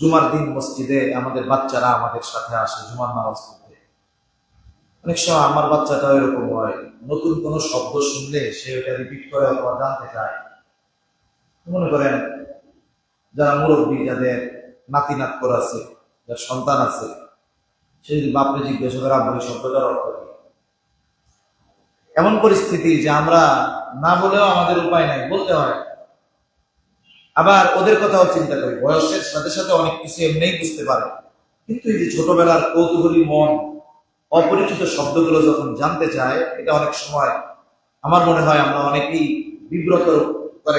জুমার দিন মসজিদে আমাদের বাচ্চারা আমাদের সাথে আসে জুমার নামাজ পড়তে। অনেক সময় আমার বাচ্চাটাও এরকম হয়, নতুন কোনো শব্দ শুনলে সে ওটা রিপিট করে অথবা জানতে চায়। মনে করেন যারা মুরব্বী, যাদের নাতি নাতকর আছে, যার সন্তান আছে, সে যদি বাপরে জিজ্ঞাসা করে আব্বু এই শব্দটার অর্থ কি, এমন পরিস্থিতি যে আমরা না বলেও আমাদের উপায় নাই, বলতে হয়। আবার ওদের কথাও চিন্তা করি, বয়সের সাথে সাথে অনেক কিছু এমনিই বুঝতে পারে, কিন্তু এই যে ছোটবেলার কৌতূহলী মন অপরিচিত শব্দগুলো যখন জানতে চায়, এটা অনেক সময় আমার মনে হয় আমরা অনেকেই বিব্রত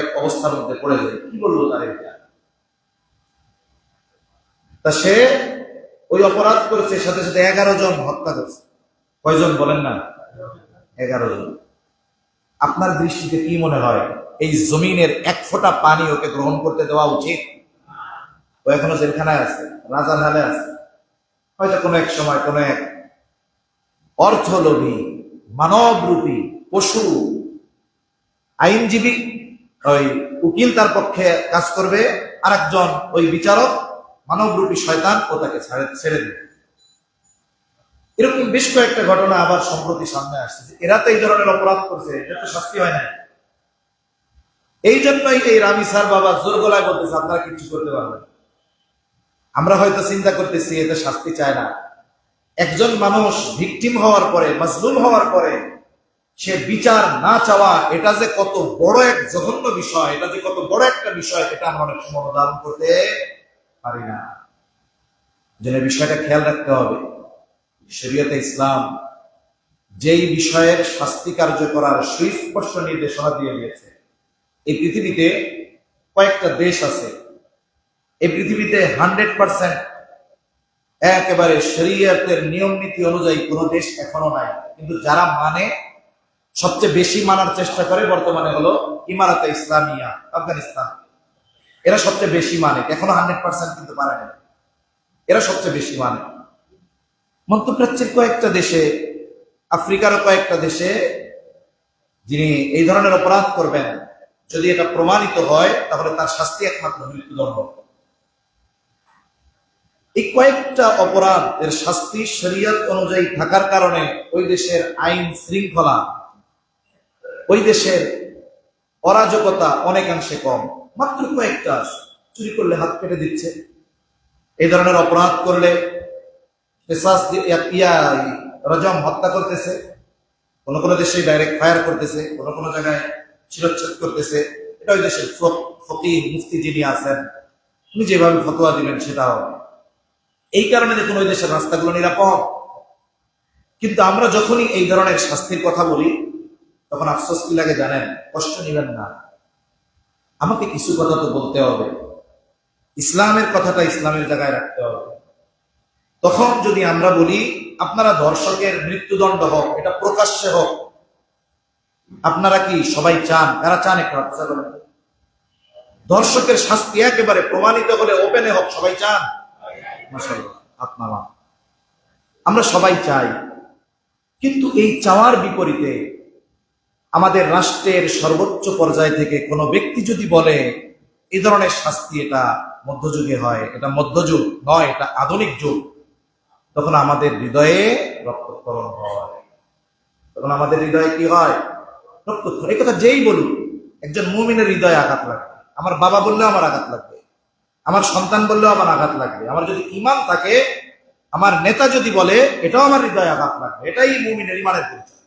এক অবস্থার মধ্যে পড়ে যাই। কি বলবো তার এটা? তা সে ওই অপরাধ করেছে, সাথে সাথে 11 জন হত্যা করছে। কয়জন বলেন না? 11 জন। আপনার দৃষ্টিতে কি মনে হয় এই জমিনের এক ফোঁটা পানি ওকে গ্রহণ করতে দেওয়া উচিত? ও এখনো জেলখানায় আছে, রাজার হালে আছে। হয়তো কোনো এক সময় কোনো এক অর্থলোভী মানবরূপী পশু আইনজীবী, ওই উকিল তার পক্ষে কাজ করবে, আর একজন ওই বিচারক মানবরূপী শয়তান ও তাকে ছেড়ে দেবে। এরকম বেশ কয়েকটা ঘটনা আবার সম্প্রতি সামনে আসছে। এরা তো এই ধরনের অপরাধ করছে, এটা তো শাস্তি হয় না। এই জন্যই এই রামি স্যার বাবা জোর গলায় বলতেছে আপনারা কিছু করতে পারবেন। আমরা হয়তো চিন্তা করতেছি এতে শাস্তি চায় না। একজন মানুষ ভিকটিম হওয়ার পরে, মাজলুম হওয়ার পরে সে বিচার না চাওয়া, এটা যে কত বড় এক জঘন্য বিষয়, এটা যে কত বড় একটা বিষয়, এটা আমরা অনেক সময় অনুধাবন করতে পারি না। যেন বিষয়টা খেয়াল রাখতে হবে। শরীয়তে ইসলাম যেই বিষয়ের শাস্তি কার্য করার সুস্পষ্ট নির্দেশনা দিয়ে দিয়েছে, এই পৃথিবীতে কয়েকটা দেশ আছে, এই পৃথিবীতে 100% একেবারে শরীয়তের নিয়ম নীতি অনুযায়ী কোন দেশ এখনো নাই। কিন্তু যারা মানে, সবচেয়ে বেশি মানার চেষ্টা করে বর্তমানে হলো ইমারাতে ইসলামিয়া, আফগানিস্তান। এরা সবচেয়ে বেশি মানে, এখনো 100% কিন্তু পারে না। এরা সবচেয়ে বেশি মানে। মধ্যপ্রাচ্যের কয়েকটা দেশে, আফ্রিকারও কয়েকটা দেশে যিনি এই ধরনের অপরাধ করবেন, যদি এটা প্রমাণিত হয় তাহলে তার শাস্তি একমাত্র মৃত্যুদণ্ড। এই কয়েকটা অপরাধ এর শাস্তি শরীয়ত অনুযায়ী থাকার কারণে ওই দেশের আইন শৃঙ্খলা, ওই দেশের অরাজকতা অনেকাংশে কম। মাত্র কয়েকটা, চুরি করলে হাত কেটে দিচ্ছে, এই ধরনের অপরাধ করলে রজম হত্যা করতেছে, কোন কোন দেশে ডাইরেক্ট ফায়ার করতেছে, কোন কোন জায়গায় শিরচ্ছেদ করতেছে। এটা ওই দেশের ফকিহ মুফতি যিনি আছেন উনি যেভাবে ফতোয়া দিবেন সেটা হবে। এই কারণে দেখুন ওই দেশের রাস্তাগুলো নিরাপদ। কিন্তু আমরা যখনই এই ধরনের শাস্তির কথা বলি তখন আফসোস কি লাগে জানেন? কষ্ট নিবেন না, আমাকে কিছু কথা তো বলতে হবে, ইসলামের কথাটা ইসলামের জায়গায় রাখতে হবে। তখন যদি আমরা বলি আপনারা ধর্ষকের মৃত্যুদণ্ড হোক, এটা প্রকাশ্যে হোক, আপনারা কি সবাই চান? কারা চান? একটু হাত করেন। ধর্ষকের শাস্তি একেবারে প্রমাণিত হলে ওপেনে হোক, সবাই চান? মাশাআল্লাহ, আপনারা, আমরা সবাই চাই। কিন্তু এই চাওয়ার বিপরীতে আমাদের রাষ্ট্রের সর্বোচ্চ পর্যায় থেকে কোনো ব্যক্তি যদি বলে এই ধরনের শাস্তি এটা মধ্যযুগে হয়, এটা মধ্যযুগ নয়, এটা আধুনিক যুগ, তখন আমাদের হৃদয়ে রক্তক্ষরণ হয়। তখন আমাদের হৃদয়ে কি হয়? রক্তক্ষরণ। এই কথা যেই বলুক, একজন মুমিনের হৃদয়ে আঘাত লাগবে। আমার বাবা বললেও আমার আঘাত লাগবে, আমার সন্তান বললেও আমার আঘাত লাগবে। আমার যদি ঈমান থাকে, আমার নেতা যদি বলে, এটাও আমার হৃদয়ে আঘাত লাগবে। এটাই মুমিনের ঈমানের পরিচয়।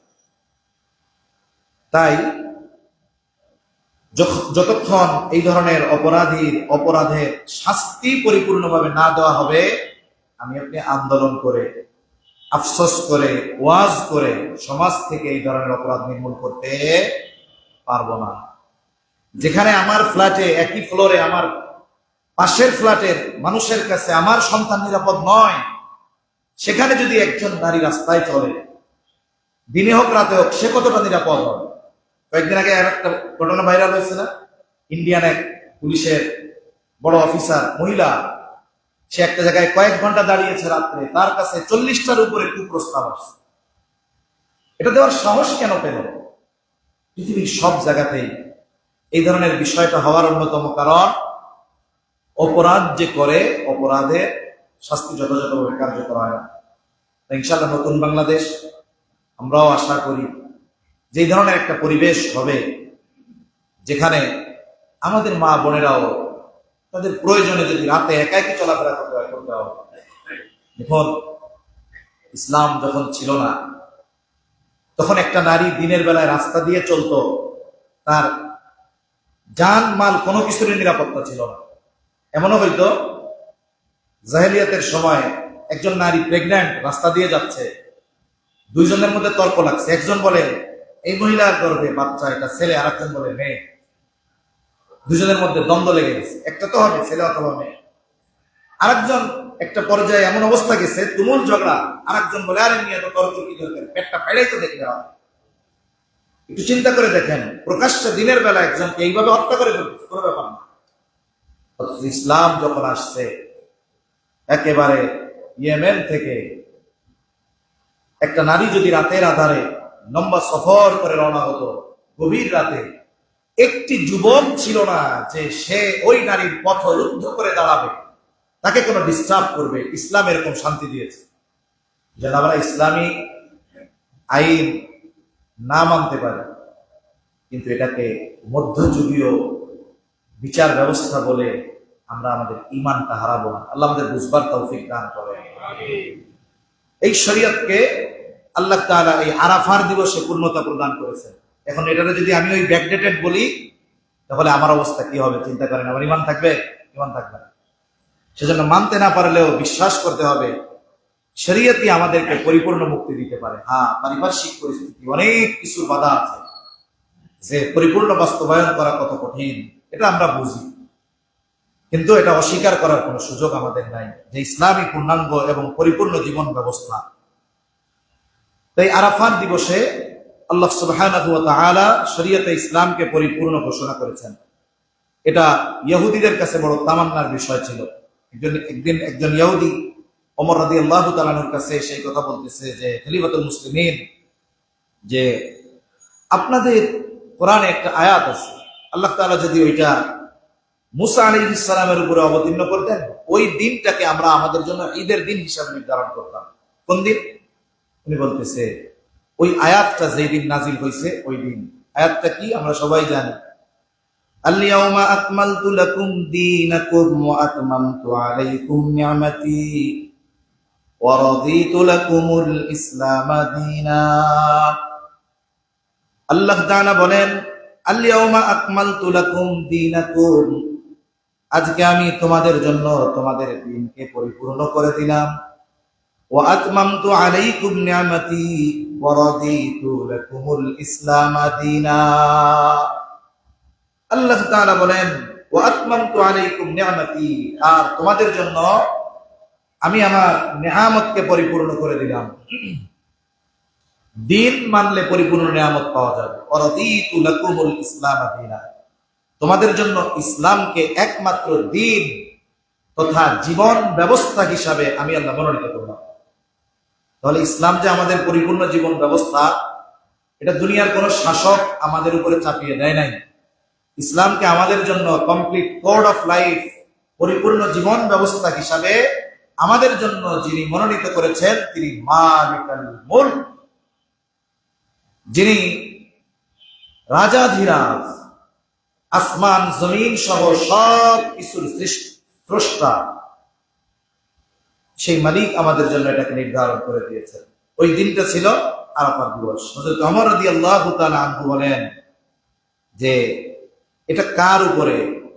তাই যতক্ষণ এই ধরনের অপরাধের শাস্তি পরিপূর্ণভাবে না দেওয়া হবে, আমি আপনি আন্দোলন করে, আফসোস করে, ওয়াজ করে সমাজ থেকে এই ধরনের অপরাধ নির্মূল করতে পারবো না। যেখানে আমার ফ্ল্যাটে, একই ফ্লোরে আমার পাশের ফ্ল্যাটের মানুষের কাছে আমার সন্তান নিরাপদ নয়, সেখানে যদি একজন নারী রাস্তায় চলে, দিনে হোক রাতে হোক, সে কতটা নিরাপদ হবে? কয়েকদিন আগে একটা ঘটনা ভাইরাল হয়েছে না? ইন্ডিয়ান এক পুলিশের বড় অফিসার মহিলা, সে একটা জায়গায় কয়েক ঘন্টা দাঁড়িয়েছে রাত্রে, তার কাছে 40টার উপরে কুপ্রস্তাব আসছে। এটা দেওয়ার সাহস কেন পেল? পৃথিবীর সব জায়গাতেই এই ধরনের বিষয়টা হওয়ার অন্যতম কারণ অপরাধ যে করে অপরাধের শাস্তি যথাযথভাবে কার্যকর হয় না। ইনশাআল্লাহ নতুন বাংলাদেশ আমরাও আশা করি যে এই ধরনের একটা পরিবেশ হবে যেখানে আমাদের মা বোনেরাও তাদের প্রয়োজনে যদি রাতে একা একই চলাফেরা করতে হবে। এখন ইসলাম যখন ছিল না তখন একটা নারী দিনের বেলায় রাস্তা দিয়ে চলতো, তার জান মাল কোনো কিছুর নিরাপত্তা ছিল না। এমনও হয়তো জাহেলিয়াতের সময় একজন নারী প্রেগন্যান্ট রাস্তা দিয়ে যাচ্ছে, দুইজনের মধ্যে তর্ক লাগছে, একজন বলে এই মহিলার গর্ভে বাচ্চা, এটা ছেলে, আর একজন বলে মেয়ে। দুজনের মধ্যে দ্বন্দ্ব লেগে গেছে, একটা তো হবে ছেলে অথবা মেয়ে। আরেকজন একটা পর্যায়ে এমন অবস্থা গেছে তুমুল ঝগড়া, আরেকজন বলে আরে নিয়ে তো তর্ক কি দরকার, পেটটা ফাইড়াই তো দেখে দেওয়া। একটু চিন্তা করে দেখেন, প্রকাশ্যে দিনের বেলা একজনকে এইভাবে হত্যা করে কোনো ব্যাপার না। ইসলাম যখন আসছে একেবারে ইয়েমেন থেকে একটা নারী যদি রাতের আধারে লম্বা সফর করে রওনা হতো, গভীর রাতে একটি যুবক ছিল না যে সে ওই নারীর পথ রুদ্ধ করে দাঁড়াবে, তাকে কোনো ডিস্টার্ব করবে। ইসলাম এরকম শান্তি দিয়েছে যে আমরা ইসলামী আইন না মানতে পারি, কিন্তু এটাকে মধ্যযুগীয় বিচার ব্যবস্থা বলে আমরা আমাদের ঈমানটা হারাবো না। আল্লাহ আমাদের বুঝবার তৌফিক দান করেন। এই শরীয়তকে আল্লাহ তাআলা এই আরাফার দিবসে পূর্ণতা প্রদান করেছেন। এখন এটাকে যদি আমি ওই ব্যাকডেটেড বলি তাহলে আমার অবস্থা কি হবে চিন্তা করেন। আমার ঈমান থাকবে? ঈমান থাকবে না। সেজন্য মানতে না পারলেও বিশ্বাস করতে হবে শরীয়তই আমাদেরকে পরিপূর্ণ মুক্তি দিতে পারে। হ্যাঁ, পারিপার্শ্বিক পরিস্থিতি অনেক কিছু বাধা আছে, যে পরিপূর্ণ বাস্তবায়ন করা কত কঠিন এটা আমরা বুঝি, কিন্তু এটা অস্বীকার করার কোনো সুযোগ আমাদের নাই যে ইসলামী পূর্ণাঙ্গ এবং পরিপূর্ণ জীবন ব্যবস্থা। তাই আরাফাত দিবসে আল্লাহ সুবহানাহু ওয়া তাআলা শরীয়তে ইসলামকে পরিপূর্ণ ঘোষণা করেছেন। এটা ইহুদিদের কাছে বড় তামান্নার বিষয় ছিল। একদিন একজন ইহুদি ওমর রাদিয়াল্লাহু তাআলা আনহুর কাছে সেই কথা বলতেছে যে খলিফাতুল মুসলিমিন, যে আপনাদের কোরআনে একটা আয়াত আছে, আল্লাহ তাআলা যদি ওইটা মুসা আলাইহিস সালামের উপরে অবতীর্ণ করতেন, ওই দিনটাকে আমরা আমাদের জন্য ঈদের দিন হিসাবে নির্ধারণ করতাম। কোন দিন? উনি বলতেছে ওই আয়াতটা যেই দিন নাজিল হয়েছে ওই দিন। আয়াতটা কি আমরা সবাই জানি, আল-ইয়াওমা আকমালতু লাকুম দীনাকুম ওয়া আতমামতু আলাইকুম নি'মাতি ওয়া রাদিতু লাকুমুল ইসলাম দীনা। আল্লাহ তাআলা বলেন আল-ইয়াওমা আকমালতু লাকুম দীনাকুম, আজকে আমি তোমাদের জন্য তোমাদের দ্বীনকে পরিপূর্ণ করে দিলাম। ওয়া আতমামতু আলাইকুম নি'মাতি ওয়া রাদিতু লাকুমুল ইসলাম দীনা। আল্লাহ তাআলা বলেন ওয়া আতমামতু আলাইকুম নি'মাতি, আর তোমাদের জন্য আমি আমার নিয়ামতকে পরিপূর্ণ করে দিলাম। দিন মানলে পরিপূর্ণ নিয়ামত পাওয়া যাবে। ওয়া রাদিতু লাকুমুল ইসলাম দীনা, তোমাদের জন্য ইসলামকে একমাত্র দিন তথা জীবন ব্যবস্থা হিসাবে আমি আল্লাহ মনোনীত করলাম। তাহলে ইসলাম যে আমাদের পরিপূর্ণ জীবন ব্যবস্থা, এটা দুনিয়ার কোন শাসক আমাদের উপরে চাপিয়ে দেয় নাই। ইসলামকে আমাদের জন্য কমপ্লিট কোড অফ লাইফ, পরিপূর্ণ জীবন ব্যবস্থা হিসাবে আমাদের জন্য যিনি মনোনীত করেছেন তিনি মালিকুল মুলক, যিনি রাজাধিরাজ, আসমান জমিন সহ সব কিছুর স্রষ্টা, সেই মালিক আমাদের জন্য এটাকে নির্ধারণ করে দিয়েছেন। ওই দিনটা ছিল আরাফাত দিবস। হযরত ওমর রাদিয়াল্লাহু তাআলা আনহু বলেন যে এটা কার উপরে,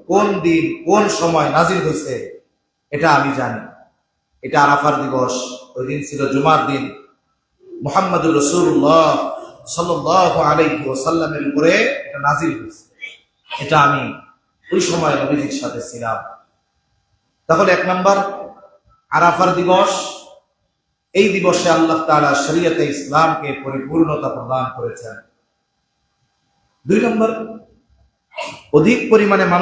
কোন দিন, কোন সময় নাজিল হয়েছে এটা আমি জানি। এটা আরাফাত দিবস, ওই দিন ছিল জুমার দিন। মুহাম্মদুর রাসূলুল্লাহ সাল্লাল্লাহু আলাইহি ওয়াসাল্লামের উপরে এটা নাজিল হয়েছে। এটা আমি ওই সময় নবীজির সাথে ছিলাম। তাহলে এক নাম্বার আরাফার দিবস, এই দিবসে আল্লাহ তাআলা শরীয়তে ইসলামকে পরিপূর্ণতা প্রদান করেছেন। দুই নম্বর, অধিক পরিমাণে মানুষ